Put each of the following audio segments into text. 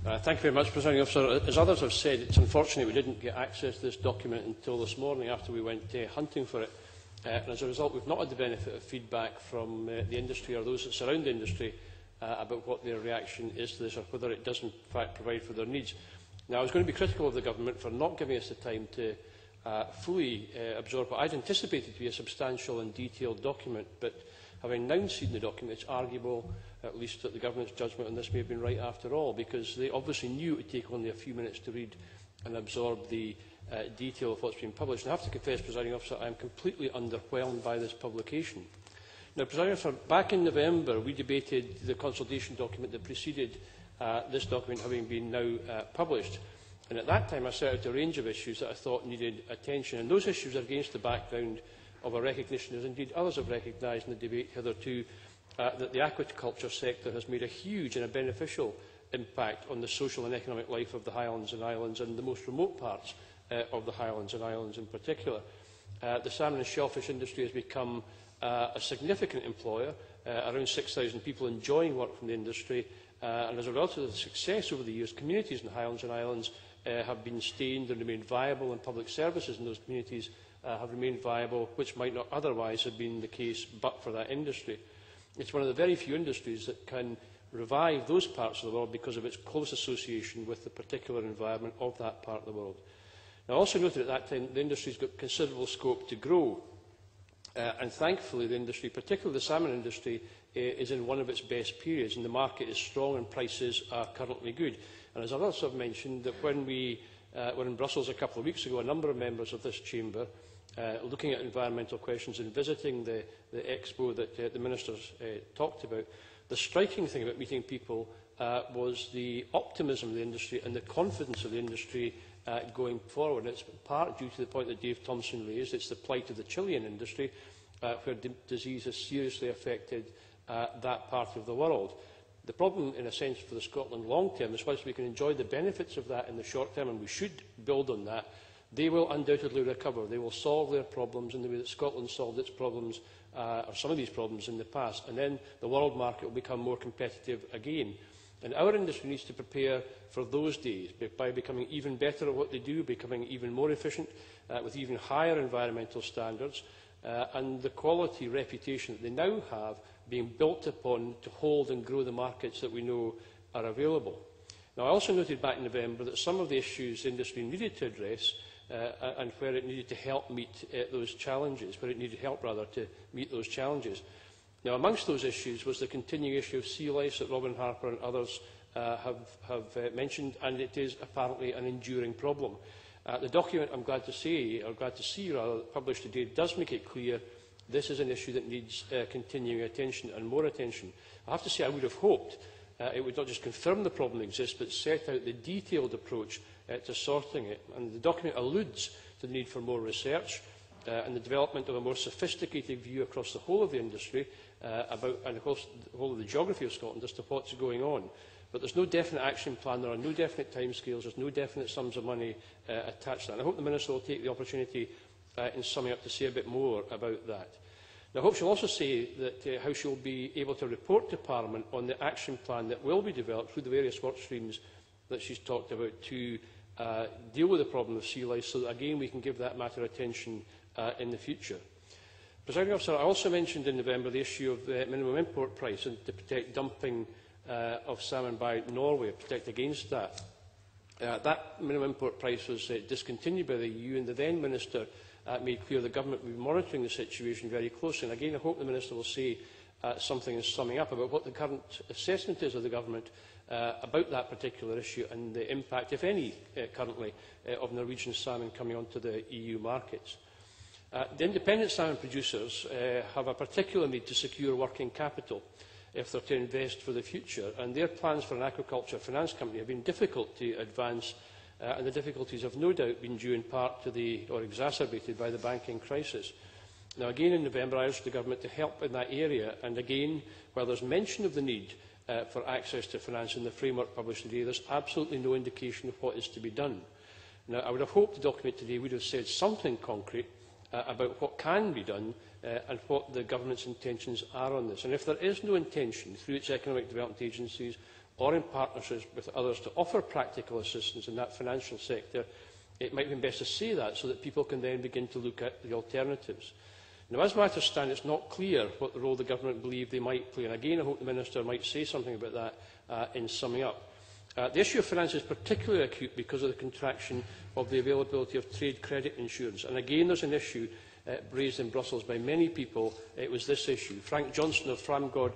Thank you very much, Presiding Officer. As others have said, it's unfortunate we didn't get access to this document until this morning after we went hunting for it. And as a result, we've not had the benefit of feedback from the industry or those that surround the industry about what their reaction is to this or whether it does in fact provide for their needs. Now, I was going to be critical of the Government for not giving us the time to fully absorb what I'd anticipated to be a substantial and detailed document, but having now seen the document, it's arguable, at least that the Government's judgment on this may have been right after all, because they obviously knew it would take only a few minutes to read and absorb the detail of what's been published. And I have to confess, Presiding Officer, I am completely underwhelmed by this publication. Now, Presiding Officer, back in November, we debated the consultation document that preceded this document having been now published. And at that time, I set out a range of issues that I thought needed attention. And those issues are against the background of a recognition, as indeed others have recognised in the debate hitherto, that the aquaculture sector has made a huge and a beneficial impact on the social and economic life of the Highlands and Islands and the most remote parts of the Highlands and Islands in particular. The salmon and shellfish industry has become a significant employer, around 6,000 people enjoying work from the industry, and as a result of the success over the years, communities in the Highlands and Islands have been sustained and remained viable, and public services in those communities have remained viable, which might not otherwise have been the case but for that industry. It's one of the very few industries that can revive those parts of the world because of its close association with the particular environment of that part of the world. Now, I also noted at that time the industry has got considerable scope to grow, and thankfully the industry, particularly the salmon industry, is in one of its best periods, and the market is strong and prices are currently good. And as others have mentioned, that when we were in Brussels a couple of weeks ago, a number of members of this chamber looking at environmental questions and visiting the expo that the ministers talked about, the striking thing about meeting people was the optimism of the industry and the confidence of the industry going forward. And it's part due to the point that Dave Thompson raised. It's the plight of the Chilean industry, where disease has seriously affected that part of the world. The problem, in a sense, for the Scotland long term is whilst we can enjoy the benefits of that in the short term, and we should build on that, they will undoubtedly recover. They will solve their problems in the way that Scotland solved its problems, or some of these problems in the past, and then the world market will become more competitive again. And our industry needs to prepare for those days by becoming even better at what they do, becoming even more efficient, with even higher environmental standards, and the quality reputation that they now have being built upon to hold and grow the markets that we know are available. Now, I also noted back in November that some of the issues the industry needed to address and where it needed to help meet those challenges, where it needed help rather to meet those challenges. Now, amongst those issues was the continuing issue of sea lice that Robin Harper and others have mentioned, and it is apparently an enduring problem. The document, I'm glad to say, or glad to see rather, published today, does make it clear this is an issue that needs continuing attention and more attention. I have to say I would have hoped it would not just confirm the problem exists, but set out the detailed approach to sorting it. And the document alludes to the need for more research and the development of a more sophisticated view across the whole of the industry and across the whole of the geography of Scotland as to what's going on. But there's no definite action plan, there are no definite timescales, there's no definite sums of money attached to that. And I hope the Minister will take the opportunity in summing up to say a bit more about that. Now, I hope she'll also say that how she'll be able to report to Parliament on the action plan that will be developed through the various work streams that she's talked about to deal with the problem of sea lice, so that again we can give that matter attention in the future. Presiding Officer, I also mentioned in November the issue of the minimum import price and to protect dumping of salmon by Norway, protect against that. That minimum import price was discontinued by the EU, and the then Minister made clear the Government will be monitoring the situation very closely. And again, I hope the Minister will say something in summing up about what the current assessment is of the Government about that particular issue and the impact, if any, currently of Norwegian salmon coming onto the EU markets. The independent salmon producers have a particular need to secure working capital if they're to invest for the future, and their plans for an aquaculture finance company have been difficult to advance, and the difficulties have no doubt been due in part to or exacerbated by the banking crisis. Now, again in November, I urged the Government to help in that area, and again, while there's mention of the need for access to finance in the framework published today, there's absolutely no indication of what is to be done. Now, I would have hoped the document today would have said something concrete about what can be done and what the Government's intentions are on this. And if there is no intention through its economic development agencies or in partnerships with others to offer practical assistance in that financial sector, it might be best to say that so that people can then begin to look at the alternatives. Now, as matters stand, it's not clear what the role the government believe they might play. And again, I hope the Minister might say something about that in summing up. The issue of finance is particularly acute because of the contraction of the availability of trade credit insurance. And again, there's an issue raised in Brussels by many people. It was this issue. Frank Johnson of Framgord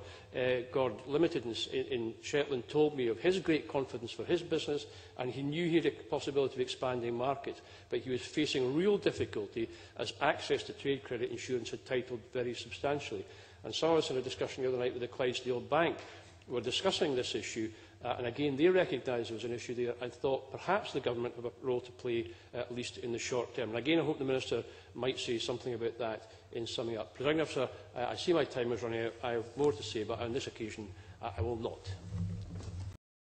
Limited in Shetland told me of his great confidence for his business, and he knew he had a possibility of expanding markets, but he was facing real difficulty as access to trade credit insurance had tightened very substantially. And so I was in a discussion the other night with the Clydesdale Bank. We were discussing this issue, and again they recognised there was an issue there and thought perhaps the government have a role to play, at least in the short term. And again, I hope the Minister might say something about that in summing up. Presiding Officer, I see my time is running out. I have more to say, but on this occasion I will not.